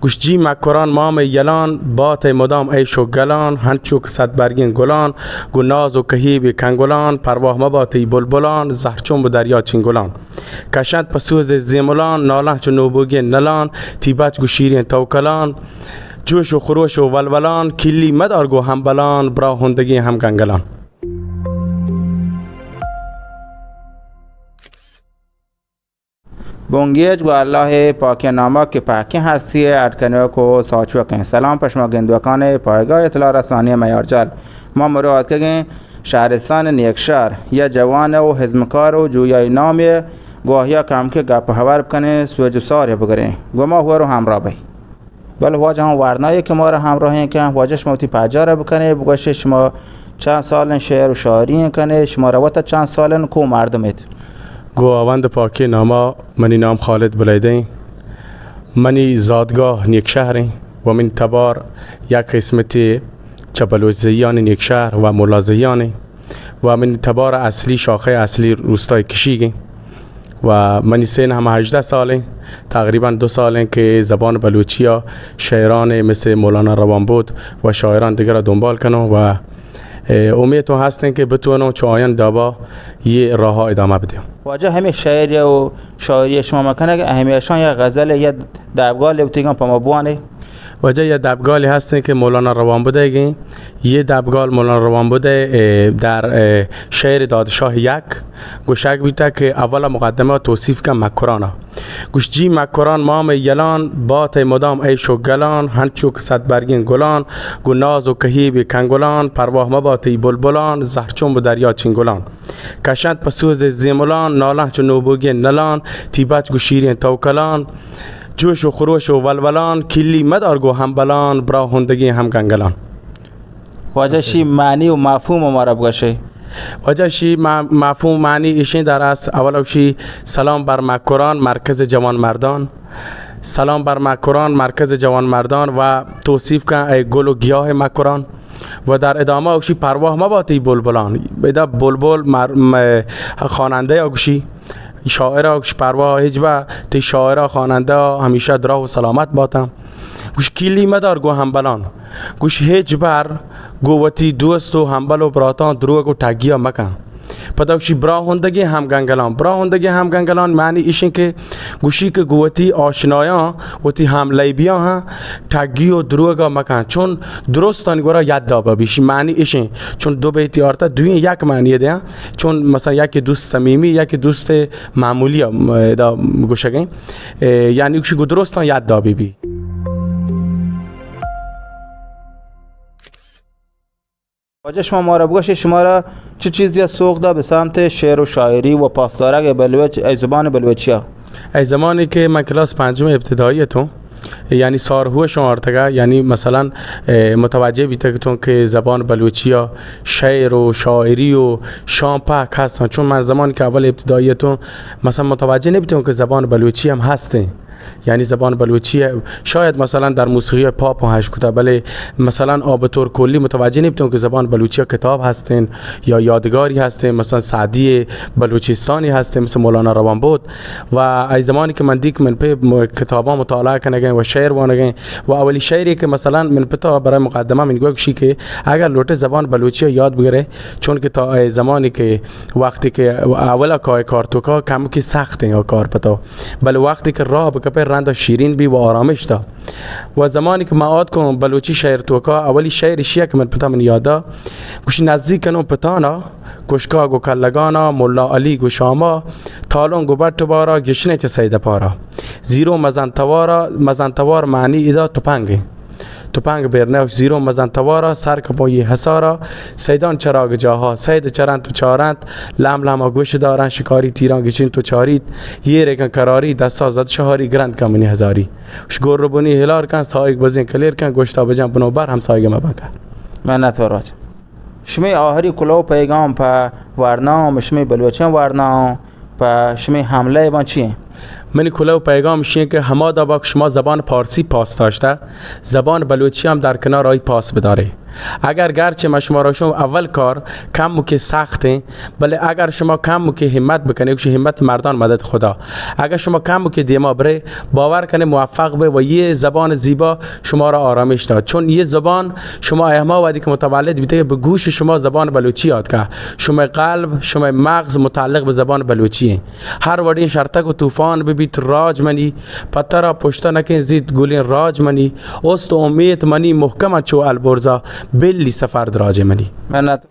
گوش جی مکران مام یلان بات مدام ایش و گلان هنچو که صد برگین گلان گو ناز و کهیب کنگلان پرواه مباتی بلبلان زهرچون به دریا چینگلان کشند پسوز زیملان نالان چو نوبوگی نلان تیبت گو شیرین توکلان جوش و خروش و ولولان کلی مدار گو همبلان برا هندگی هم گنگلان. بونگیج گو الله پاک نامه که پاکی هستی ارکنه کو ساچو کن. سلام پشما گندوکان پایگاه اطلاع رسانی میارجل. ما مراد کردیم شهرستان نیکشهر یا جوان و حزمکار و جویای نامی گواهی کام که گپ هوار بکنه سوج ساری بگیره گو ما هو رو همراه بی بله واجه هم ورنایی که ما رو همراهی کن واجهش موتی پجاره بکنه بگوش شما چند سال شعر و شاعری کنه شما روات چند سال کو مردمت گو آوند پاکی ناما منی نام خالد بلیدین منی زادگاه نیکشهر و من تبار یک قسمتی چبلوچ زیان نیکشهر و ملازیان و من تبار اصلی شاخه اصلی روستای کشیگی و منی سن هم 18 ساله تقریبا 2 ساله که زبان بلوچیا شاعران مثل مولانا روانبود و شاعران دیگر را دنبال کنم و امیدتون هستن که بتونم چه آیان دابا یه راه ها ادامه بدیم. واجه همه شاعری و شاعری شما مکنه که اهمیشان یا غزل یا دبگال بتیگم پا مبوانه واجه یه دبگالی هستن که مولانا روانبوده گین یه دبگال مولانا روانبوده در شعر دادشاه یک گوشک بیتا که اولا مقدمه توصیف کن مکرانا گوش جی مکران مام یلان بات مدام ایش و گلان هنچو که صد برگین گلان گو ناز و کهیب کنگلان پرواه مباتی بلبلان زهرچون به دریا چینگلان کشند پسوز زیملان نالان چو نوبوگی نلان تیبت گو شیرین توکلان جوش و خروش و ولولان کلی مدار گو همبلان برا هندگی هم گنگلان. واجه شی معنی و مفهوم ما را بگوشه واجه شی مفهوم معنی ایشین در است اولوشی سلام بر مکران مرکز جوان مردان سلام بر مکران مرکز جوان مردان و توصیف کن ای گل و گیاه مکران و در ادامه اوشی پرواه مباتی بلبلان بدا بلبل خواننده اوشی شاعر اوش پروا هجبه تی شاعر خواننده همیشه دراه و سلامت باتم گوش کلی مدار گو همبلان گوش هجبر گووتی دوست و همبل و براتان دروگ و تگیه مکن پدوشی برا هندگی هم گنگلان برا هندگی هم گنگلان معنی ایشین که گوشی که گووتی آشنایان وتی هم لیبیان ها تگی و دروگا مکن چون درستان گورا یاد دابا بیشی معنی ایشین چون دو بیتی آرتا دوی یک معنی ده چون مثلا یک دوست صمیمی یک دوست معمولی دا گوشگین یعنی گوشی گو درستان یاد دابی بی واجه شما ما را بگوشه شما را چه چیزی سوق دا به سمت شعر و شاعری و پاسدارک بلوچ ای زبان بلوچیا ای زمانی که من کلاس 5 ابتدایی تو یعنی سارهو شمارتگه یعنی مثلا متوجه بیتگتون که زبان بلوچیا شعر و شاعری و شامپک هستن چون من زمانی که اول ابتدایی تو مثلا متوجه نبیتون که زبان بلوچی هم هسته یعنی زبان بلوچی شاید مثلا در موسیقی پاپ و هشکوتا بله مثلا آبطور کلی متوجه نمیتون که زبان بلوچی کتاب هستن یا یادگاری هستن مثلا سعدی بلوچستانی هستن مثل مولانا روانبود و ای زمانی که من دیک من په کتابا مطالعه کنگم و شعر وانگم و اولی شعری که مثلا من پتا برای مقدمه من گویا شی که اگر لوٹ زبان بلوچی یاد بگیره چون که تا زمانی که وقتی که اولا کارتوکا کم که سخت یا کار پتا بله وقتی که راه پر رند شیرین بی و آرامش دا و زمانی که ما عاد کنم بلوچی شعر توکا اولی شعر شیعه که من پتا من یادا گوش نزدیک کنم پتانا گوشکا گو کلگانا ملا علی گو شاما تالون گو بٹ بارا گشنه چه سیده پارا زیرو مزنتوار معنی ایدا توپنگه توپنگ برنه زیرو مزنتوارا سر کپایی حسارا سیدان چراغ جاها سید چرند تو چارند لم لما گوش دارن شکاری تیران گشین تو چارید یه ریکن کراری دستا زد شهاری گرند کمونی هزاری شگور رو بونی هلار کن سایگ بزین کلیر کن گوشتا بجن بنو بر هم سایگ مبکر من نتوراج شمی آهری کلو پیغام پا ورنام شمی بلوچن ورنام پا شمی حمله ما چیه؟ منی کلو پیغام شین که همه دا با شما زبان پارسی پاس داشته زبان بلوچی هم در کنار آی پاس بداره اگر گرچه ما شما را اول کار کم و که سخت ہیں، بله اگر شما کم و که همت بکنه، که همت مردان مدد خدا، اگر شما کم و که دیما بره، باور کنه موفق به و یه زبان زیبا شما را آرامش داد. چون یه زبان شما ایما وقتی که متولد بیته به گوش شما زبان بلوچی یاد که شما قلب شما مغز متعلق به زبان بلوچی هر وڑی شرطک و طوفان ببیت راج منی پتر پشت نکن زید گلین راج منی است امید منی محکم چو البرزا بلی سفر دراج منی. منت